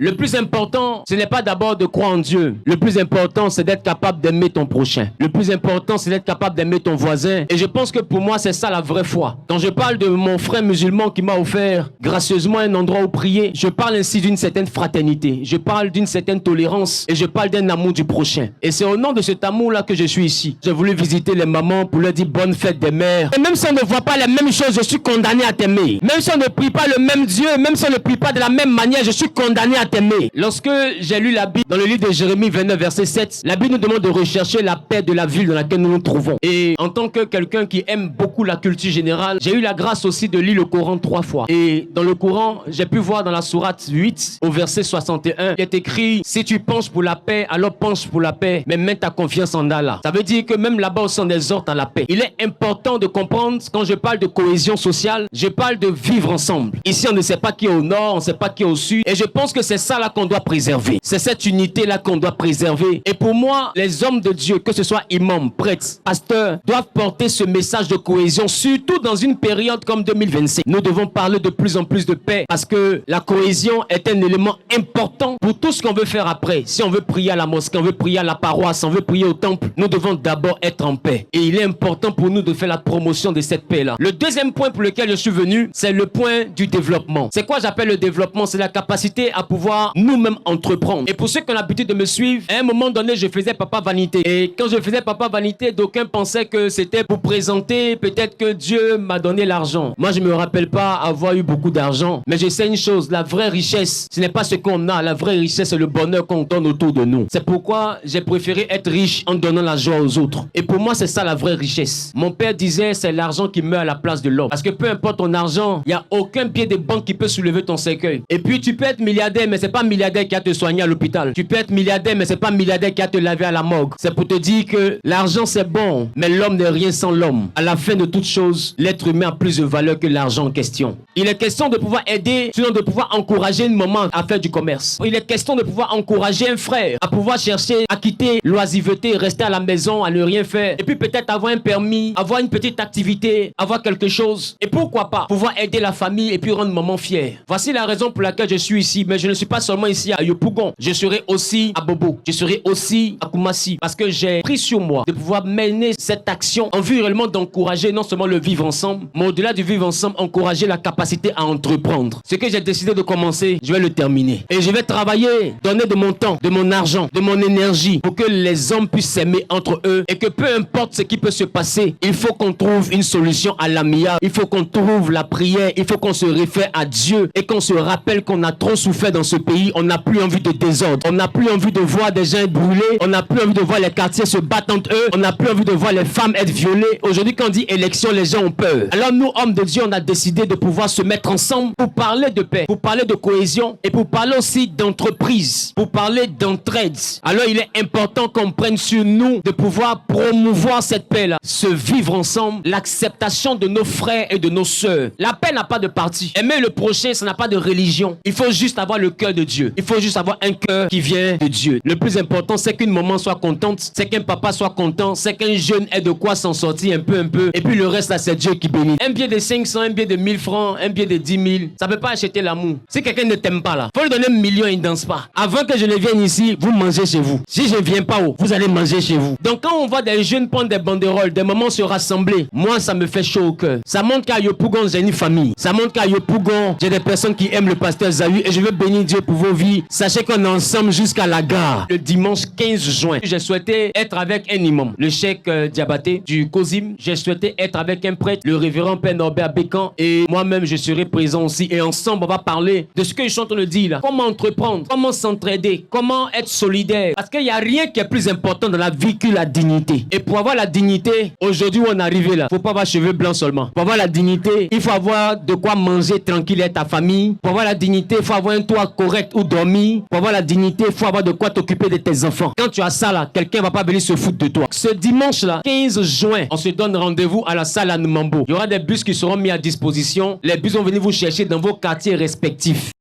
Le plus important, ce n'est pas d'abord de croire en Dieu. Le plus important, c'est d'être capable d'aimer ton prochain. Le plus important, c'est d'être capable d'aimer ton voisin. Et je pense que pour moi, c'est ça la vraie foi. Quand je parle de mon frère musulman qui m'a offert gracieusement un endroit où prier, je parle ainsi d'une certaine fraternité. Je parle d'une certaine tolérance et je parle d'un amour du prochain. Et c'est au nom de cet amour-là que je suis ici. J'ai voulu visiter les mamans pour leur dire bonne fête des mères. Et même si on ne voit pas les mêmes choses, je suis condamné à t'aimer. Même si on ne prie pas le même Dieu, même si on ne prie pas de la même manière, je suis condamné à t'aimer. Lorsque j'ai lu la Bible, dans le livre de Jérémie 29, verset 7, la Bible nous demande de rechercher la paix de la ville dans laquelle nous nous trouvons. Et en tant que quelqu'un qui aime beaucoup la culture générale, j'ai eu la grâce aussi de lire le Coran 3 fois. Et dans le Coran, j'ai pu voir dans la sourate 8, au verset 61, qui est écrit « Si tu penches pour la paix, alors penche pour la paix, mais mets ta confiance en Allah. » Ça veut dire que même là-bas, on s'en exhorte à la paix. Il est important de comprendre, quand je parle de cohésion sociale, je parle de vivre ensemble. Ici, on ne sait pas qui est au nord, on ne sait pas qui est au sud. Et je pense que c'est ça là qu'on doit préserver. C'est cette unité-là qu'on doit préserver. Et pour moi, les hommes de Dieu, que ce soit imams, prêtres, pasteurs, doivent porter ce message de cohésion, surtout dans une période comme 2025. Nous devons parler de plus en plus de paix parce que la cohésion est un élément important pour tout ce qu'on veut faire après. Si on veut prier à la mosquée, on veut prier à la paroisse, on veut prier au temple, nous devons d'abord être en paix. Et il est important pour nous de faire la promotion de cette paix-là. Le deuxième point pour lequel je suis venu, c'est le point du développement. C'est quoi j'appelle le développement? C'est la capacité à pouvoir nous-mêmes entreprendre. Et pour ceux qui ont l'habitude de me suivre, à un moment donné, je faisais Papa Vanité. Et quand je faisais Papa Vanité, d'aucuns pensaient que c'était pour présenter peut-être que Dieu m'a donné l'argent. Moi, je ne me rappelle pas avoir eu beaucoup d'argent. Mais je sais une chose, la vraie richesse, ce n'est pas ce qu'on a. La vraie richesse, c'est le bonheur qu'on donne autour de nous. C'est pourquoi j'ai préféré être riche en donnant la joie aux autres. Et pour moi, c'est ça la vraie richesse. Mon père disait, c'est l'argent qui meurt à la place de l'homme. Parce que peu importe ton argent, il n'y a aucun pied de banque qui peut soulever ton cercueil. Et puis, tu peux être milliardaire, mais c'est pas milliardaire qui a te soigné à l'hôpital. Tu peux être milliardaire, mais c'est pas milliardaire qui a te lavé à la morgue. C'est pour te dire que l'argent, c'est bon, mais l'homme n'est rien sans l'homme. À la fin de toute chose, l'être humain a plus de valeur que l'argent en question. Il est question de pouvoir aider, sinon de pouvoir encourager une maman à faire du commerce. Il est question de pouvoir encourager un frère à pouvoir chercher à quitter l'oisiveté, rester à la maison, à ne rien faire. Et puis peut-être avoir un permis, avoir une petite activité, avoir quelque chose. Et pourquoi pas pouvoir aider la famille et puis rendre maman fière. Voici la raison pour laquelle je suis ici. Mais je ne suis pas seulement ici à Yopougon. Je serai aussi à Bobo. Je serai aussi à Koumassi. Parce que j'ai pris sur moi de pouvoir mener cette action en vue réellement d'encourager non seulement le vivre ensemble, mais au-delà du vivre ensemble, encourager la capacité à entreprendre. Ce que j'ai décidé de commencer, je vais le terminer. Et je vais travailler, donner de mon temps, de mon argent, de mon énergie pour que les hommes puissent s'aimer entre eux et que peu importe ce qui peut se passer, il faut qu'on trouve une solution à l'amiable. Il faut qu'on trouve la prière. Il faut qu'on se réfère à Dieu et qu'on se rappelle qu'on a trop souffert dans ce pays. On n'a plus envie de désordre. On n'a plus envie de voir des gens brûlés. On n'a plus envie de voir les quartiers se battre entre eux. On n'a plus envie de voir les femmes être violées. Aujourd'hui, quand on dit élection, les gens ont peur. Alors nous, hommes de Dieu, on a décidé de pouvoir se mettre ensemble pour parler de paix, pour parler de cohésion et pour parler aussi d'entreprise, pour parler d'entraide. Alors il est important qu'on prenne sur nous de pouvoir promouvoir cette paix-là, se vivre ensemble, l'acceptation de nos frères et de nos sœurs. La paix n'a pas de parti. Aimer le prochain, ça n'a pas de religion. Il faut juste avoir le cœur de Dieu. Il faut juste avoir un cœur qui vient de Dieu. Le plus important, c'est qu'une maman soit contente, c'est qu'un papa soit content, c'est qu'un jeune ait de quoi s'en sortir un peu. Et puis le reste, là, c'est Dieu qui bénit. Un billet de 500, un billet de 1000 francs, un billet de 10 000, ça ne peut pas acheter l'amour. Si quelqu'un ne t'aime pas là, faut lui donner 1 million et il ne danse pas. Avant que je ne vienne ici, vous mangez chez vous. Si je ne viens pas, vous allez manger chez vous. Donc quand on voit des jeunes prendre des banderoles, des mamans se rassembler, moi ça me fait chaud au cœur. Ça montre qu'à Yopougon, j'ai une famille. Ça montre qu'à Yopougon, j'ai des personnes qui aiment le pasteur Zahu et je veux bénir Dieu pour vos vies. Sachez qu'on est ensemble jusqu'à la gare. Le dimanche 15 juin, j'ai souhaité être avec un imam, le cheikh Diabaté du Kozim. J'ai souhaité être avec un prêtre, le révérend Père Norbert Bécan, et moi-même je serai présent aussi. Et ensemble, on va parler de ce que je suis en train de dire là. Comment entreprendre, comment s'entraider, comment être solidaire. Parce qu'il n'y a rien qui est plus important dans la vie que la dignité. Et pour avoir la dignité, aujourd'hui où on est arrivé là, il ne faut pas avoir cheveux blancs seulement. Pour avoir la dignité, il faut avoir de quoi manger tranquille avec ta famille. Pour avoir la dignité, il faut avoir un toit correct où dormir. Pour avoir la dignité, il faut avoir de quoi t'occuper de tes enfants. Quand tu as ça là, quelqu'un ne va pas venir se foutre de toi. Ce dimanche là, 15 juin, on se donne rendez-vous à la salle à Numambo. Il y aura des bus qui seront mis à disposition. Les bus vont venir vous chercher dans vos quartiers respectifs.